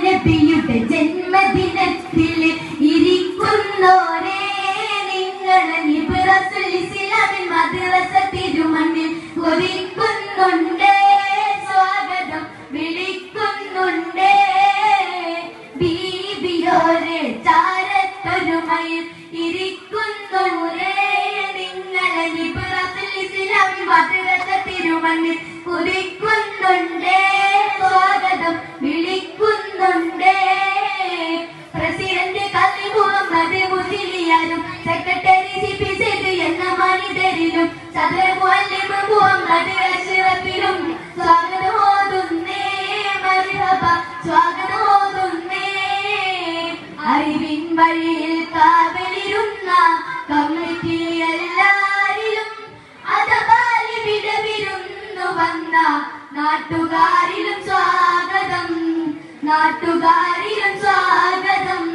നബിയുടെ ജന്മദിനത്തിൽ ഇരിക്കുന്നോരേ നിങ്ങളെ നിബ്റത്തുൽ ഇസ്ലാമിൽ മദ്രസ തിരുമണ്ണിൽ കൊതിക്കുന്നുണ്ടേ സ്വാഗതം വിളിക്കുന്നുണ്ടേ ബീബിയോരെ ചാരത്തൊരുമയിൽ ഇരിക്കുന്നോരേ നിങ്ങളെ നിബ്റത്തുൽ ഇസ്ലാമിൽ മദ്രസ തിരുമണ്ണിൽ കൊതിക്കുന്നുണ്ടേ സ്വാഗതം വിളിക്കുന്നുണ്ടേ പ്രസിഡന്റ് കലി മുഹമ്മദ് മുസ്ലിയാരും സെക്രട്ടറി സിപി സെയ്ദ് എന്ന മനിതരിലും സദർ മുഅല്ലിം മുഹമ്മദ് അഷ്റഫിലും സ്വാഗതം ഓതുന്നേ മർഹബ സ്വാഗതം ഓതുന്നേ അറിവിൻ വഴിയിൽ കാവലിരുന്ന കമ്മിറ്റി എല്ലാരിലും അതപാലി വിടവിരുന്നു വന്ന നാട്ടുകാരിലും സ്വാഗതം നാട്ടുകാരിലും സ്വാഗതം